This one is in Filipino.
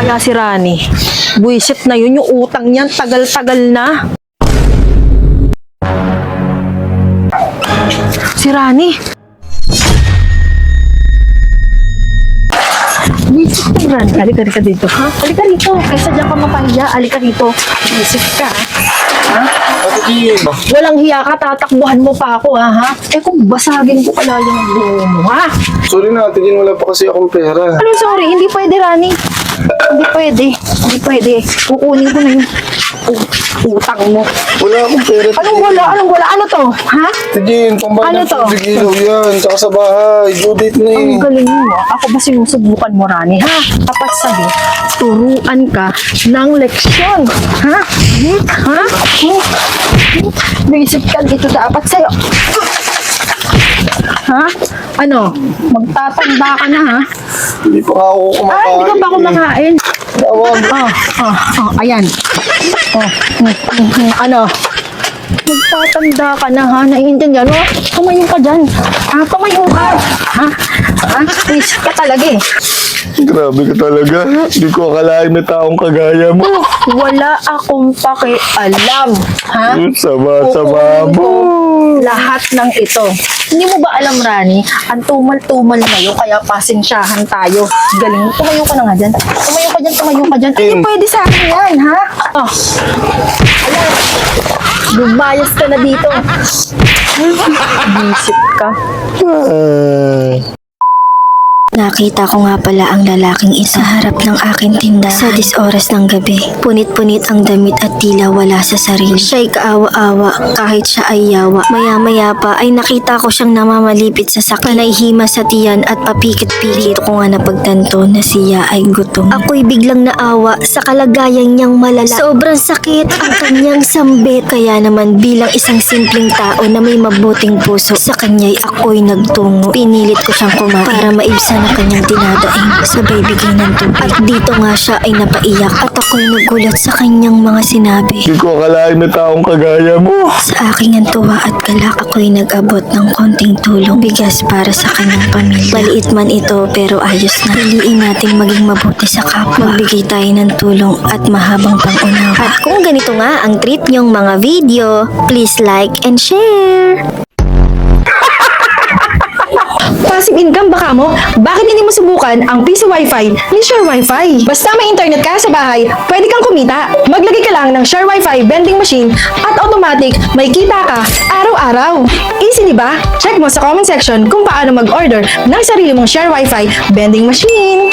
kaya si Rani? Buisit na yun, yung utang niyan, tagal-tagal na. Si Rani. Buisit ka, Rani. Halika dito, ha? Halika rito. Kaysa dyan ka mapahiya, halika rito. Buisit ka, ha? Walang hiya ka, tatakbuhan mo pa ako, ha? Eh kung basagin ko pala yung buho mo, ha? Sorry na, Ate Jean, wala pa kasi akong pera. Ano, sorry, hindi pwede, Rani. Hindi pwede. Hindi pwede. Kukunin ko na yung utang mo. Wala akong pera. Anong wala? Anong wala? Ano to? Ha? Ate Jean, pambayad Ano ng to? tubig ilaw yan. Saka sa bahay. Due date na eh. Ang galing mo. Ako ba sinusubukan mo, Rani? Ha? Dapat sa'yo, turuan ka ng leksyon. Ha? Ha? Naisip ka dito dapat sa'yo. Ha? Ano? Magtatanda ka na, ha? Hindi pa nga ako kumakain. Ay, hindi ka pa kumakain. Tawag. Ayan. Ano? Magtatanda ka na, ha? Naiintindihan mo? Tumayo ka dyan. Tumayo ka. Please ka talaga eh. Grabe ka talaga. Hindi ko akalain may taong kagaya mo. Wala akong pakialam. Ha? Sama-sama mo. Lahat ng ito. Hindi mo ba alam, Rani? Ang tumal-tumal ngayon, kaya pasensyahan tayo. Galing. Tumayo ka na nga dyan. Tumayo ka dyan. Hindi pwede sa akin yan, ha? Alam. Lumayas ka na dito. Bisip ka. Nakita ko nga pala ang lalaking isa sa harap ng aking tindahan sa 10 oras ng gabi. Punit-punit ang damit at tila wala sa sarili. Siya'y kaawa-awa kahit siya ay yawa. Maya-maya pa ay nakita ko siyang namamalipit sa sakit. Panayhima sa tiyan at papikit-pikit. Dito ko nga napagtanto na siya ay gutom. Ako'y biglang naawa sa kalagayan niyang malala. Sobrang sakit ang kanyang sambit. Kaya naman bilang isang simpleng tao na may mabuting puso, sa kanya'y ako'y nagtungo. Pinilit ko siyang kumain para maibsan ang kanyang dinadaing, sabay bigay ng tubig. At dito nga siya ay napaiyak at ako'y nagulat sa kanyang mga sinabi. Hindi ko akalain may taong kagaya mo. Sa aking antuwa at galak, ako'y nag-abot ng konting tulong, bigas para sa kanyang pamilya. Maliit man ito pero ayos na. Piliin natin maging mabuti sa kapwa. Magbigay tayo ng tulong at mahabang pangunawa. At kung ganito nga ang trip niyong mga video, please like and share! Passive income baka mo? Bakit hindi mo subukan ang PC Wi-Fi ni Share Wi-Fi? Basta may internet ka sa bahay, pwede kang kumita. Maglagay ka lang ng Share Wi-Fi vending machine at automatic may kita ka araw-araw. Easy, di ba? Check mo sa comment section kung paano mag-order ng sarili mong Share Wi-Fi vending machine.